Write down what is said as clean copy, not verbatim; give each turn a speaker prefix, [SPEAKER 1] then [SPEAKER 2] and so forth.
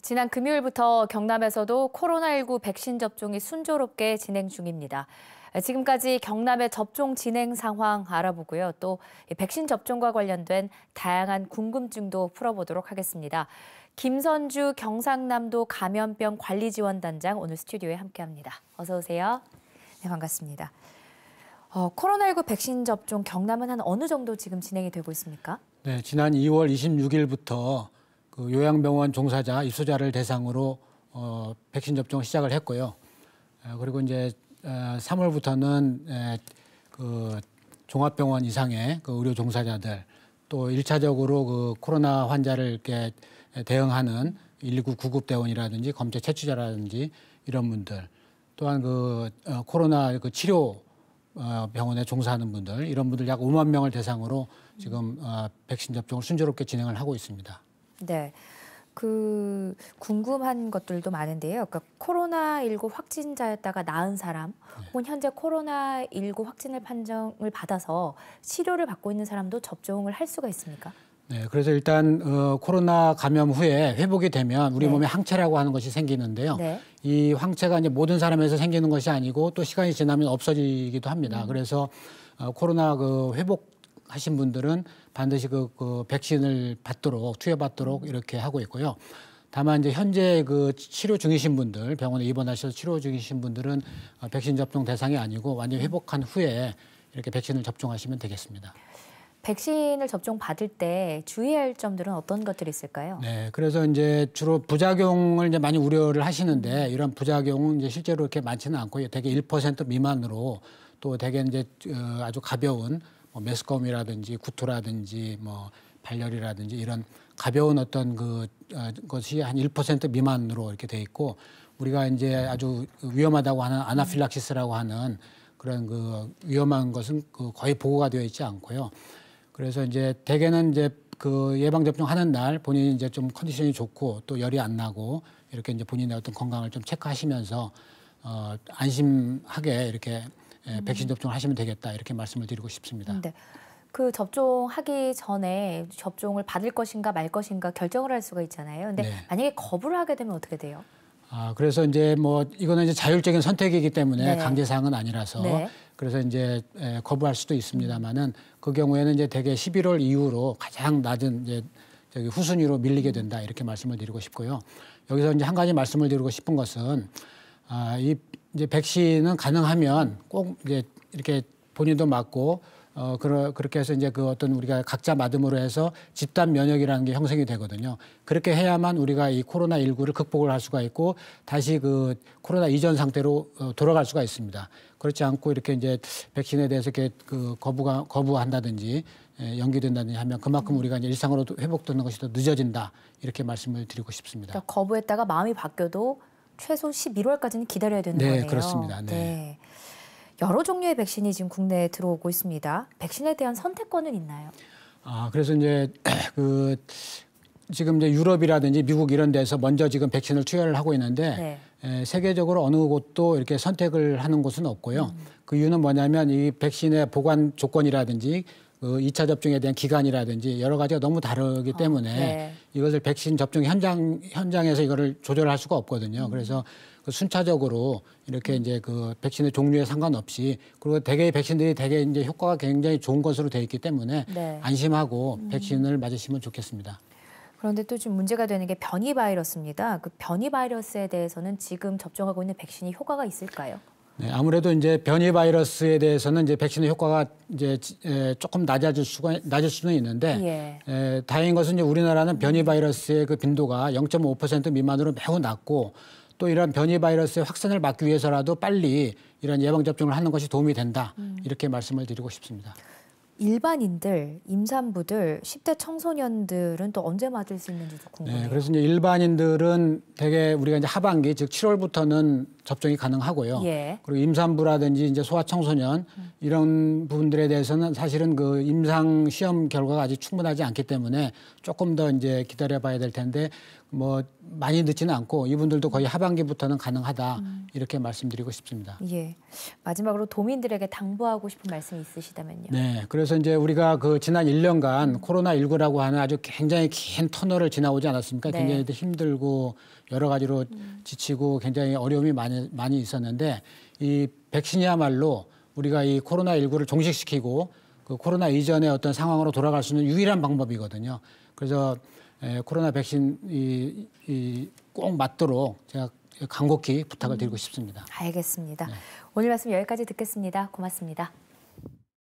[SPEAKER 1] 지난 금요일부터 경남에서도 코로나19 백신 접종이 순조롭게 진행 중입니다. 지금까지 경남의 접종 진행 상황 알아보고요. 또 백신 접종과 관련된 다양한 궁금증도 풀어보도록 하겠습니다. 김선주 경상남도 감염병 관리지원단장 오늘 스튜디오에 함께합니다. 어서 오세요. 네, 반갑습니다. 코로나19 백신 접종 경남은 한 어느 정도 지금 진행이 되고 있습니까?
[SPEAKER 2] 네, 지난 2월 26일부터 그 요양병원 종사자, 입소자를 대상으로 백신 접종을 시작을 했고요. 그리고 이제 3월부터는 그 종합병원 이상의 그 의료 종사자들, 또 1차적으로 그 코로나 환자를 이렇게 대응하는 119 구급대원이라든지 검체 채취자라든지 이런 분들, 또한 그 코로나 그 치료 병원에 종사하는 분들, 이런 분들 약 5만 명을 대상으로 지금 백신 접종을 순조롭게 진행을 하고 있습니다.
[SPEAKER 1] 네, 궁금한 것들도 많은데요. 그러니까 코로나19 확진자였다가 나은 사람, 혹은 현재 코로나19 확진을 판정을 받아서 치료를 받고 있는 사람도 접종을 할 수가 있습니까?
[SPEAKER 2] 네, 그래서 일단 코로나 감염 후에 회복이 되면 우리 몸에 항체라고 하는 것이 생기는데요.
[SPEAKER 1] 네.
[SPEAKER 2] 이 항체가 이제 모든 사람에서 생기는 것이 아니고 또 시간이 지나면 없어지기도 합니다. 그래서 코로나 회복하신 분들은 반드시 그 백신을 받도록 투여받도록 이렇게 하고 있고요. 다만 이제 현재 그 치료 중이신 분들, 병원에 입원하셔서 치료 중이신 분들은 백신 접종 대상이 아니고 완전히 회복한 후에 이렇게 백신을 접종하시면 되겠습니다.
[SPEAKER 1] 백신을 접종받을 때 주의할 점들은 어떤 것들이 있을까요?
[SPEAKER 2] 네, 그래서 이제 주로 부작용을 이제 많이 우려를 하시는데 이런 부작용은 이제 실제로 이렇게 많지는 않고요. 대개 1% 미만으로 또 대개 이제 아주 가벼운 뭐 메스꺼움이라든지 구토라든지 뭐 발열이라든지 이런 가벼운 어떤 것이 한 1% 미만으로 이렇게 돼 있고, 우리가 이제 아주 위험하다고 하는 아나필락시스라고 하는 그런 그 위험한 것은 거의 보고가 되어 있지 않고요. 그래서 이제 대개는 이제 그 예방 접종 하는 날 본인이 이제 좀 컨디션이 좋고 또 열이 안 나고 이렇게 이제 본인의 어떤 건강을 좀 체크하시면서 안심하게 이렇게 백신 접종을 하시면 되겠다, 이렇게 말씀을 드리고 싶습니다.
[SPEAKER 1] 네. 그 접종하기 전에 접종을 받을 것인가 말 것인가 결정을 할 수가 있잖아요. 근데 만약에 거부를 하게 되면 어떻게 돼요?
[SPEAKER 2] 그래서 이제 뭐 이거는 이제 자율적인 선택이기 때문에 강제 사항은 아니라서 그래서 이제 거부할 수도 있습니다만은 그 경우에는 이제 대개 11월 이후로 가장 낮은 이제 저기 후순위로 밀리게 된다, 이렇게 말씀을 드리고 싶고요. 여기서 이제 한 가지 말씀을 드리고 싶은 것은 이 이제 백신은 가능하면 꼭 이제 이렇게 본인도 맞고 그렇게 해서 이제 그 어떤 우리가 각자 맞음으로 해서 집단 면역이라는 게 형성이 되거든요. 그렇게 해야만 우리가 이 코로나19를 극복을 할 수가 있고 다시 그 코로나 이전 상태로 돌아갈 수가 있습니다. 그렇지 않고 이렇게 이제 백신에 대해서 이렇게 거부한다든지 연기된다든지 하면 그만큼 우리가 이제 일상으로 회복되는 것이 더 늦어진다, 이렇게 말씀을 드리고 싶습니다.
[SPEAKER 1] 그러니까 거부했다가 마음이 바뀌어도 최소 11월까지는 기다려야 되는 거네요.
[SPEAKER 2] 네, 그렇습니다.
[SPEAKER 1] 네. 여러 종류의 백신이 지금 국내에 들어오고 있습니다. 백신에 대한 선택권은 있나요?
[SPEAKER 2] 그래서 이제 지금 이제 유럽이라든지 미국 이런 데서 먼저 지금 백신을 투여를 하고 있는데 세계적으로 어느 곳도 이렇게 선택을 하는 곳은 없고요. 그 이유는 뭐냐면 이 백신의 보관 조건이라든지 그 2차 접종에 대한 기간이라든지 여러 가지가 너무 다르기 때문에 이것을 백신 접종 현장에서 이거를 조절할 수가 없거든요. 그래서 순차적으로 이렇게 이제 그 백신의 종류에 상관없이, 그리고 대개의 백신들이 대개 이제 효과가 굉장히 좋은 것으로 되어 있기 때문에 안심하고 백신을 맞으시면 좋겠습니다.
[SPEAKER 1] 그런데 또 좀 문제가 되는 게 변이 바이러스입니다. 그 변이 바이러스에 대해서는 지금 접종하고 있는 백신이 효과가 있을까요? 네,
[SPEAKER 2] 아무래도 이제 변이 바이러스에 대해서는 이제 백신의 효과가 이제 조금 낮을 수는 있는데 다행인 것은 이제 우리나라는 변이 바이러스의 그 빈도가 0.5% 미만으로 매우 낮고, 또 이런 변이 바이러스의 확산을 막기 위해서라도 빨리 이런 예방 접종을 하는 것이 도움이 된다, 이렇게 말씀을 드리고 싶습니다.
[SPEAKER 1] 일반인들, 임산부들, 10대 청소년들은 또 언제 맞을 수 있는지도 궁금해요.
[SPEAKER 2] 네, 그래서 이제 일반인들은 대개 우리가 이제 하반기, 즉 7월부터는 접종이 가능하고요.
[SPEAKER 1] 예.
[SPEAKER 2] 그리고 임산부라든지 이제 소아청소년 이런 부분들에 대해서는 사실은 그 임상 시험 결과가 아직 충분하지 않기 때문에 조금 더 이제 기다려봐야 될 텐데 뭐 많이 늦지는 않고 이분들도 거의 하반기부터는 가능하다 이렇게 말씀드리고 싶습니다.
[SPEAKER 1] 예. 마지막으로 도민들에게 당부하고 싶은 말씀 있으시다면요.
[SPEAKER 2] 네, 그래서 이제 우리가 그 지난 1년간 코로나19라고 하는 아주 굉장히 긴 터널을 지나오지 않았습니까?
[SPEAKER 1] 네.
[SPEAKER 2] 굉장히 힘들고 여러 가지로 지치고 굉장히 어려움이 많이 있었는데 이 백신이야말로 우리가 이 코로나19를 종식시키고 그 코로나 이전의 어떤 상황으로 돌아갈 수 있는 유일한 방법이거든요. 그래서 코로나 백신이 꼭 맞도록 제가 간곡히 부탁을 드리고 싶습니다.
[SPEAKER 1] 알겠습니다. 네. 오늘 말씀 여기까지 듣겠습니다. 고맙습니다.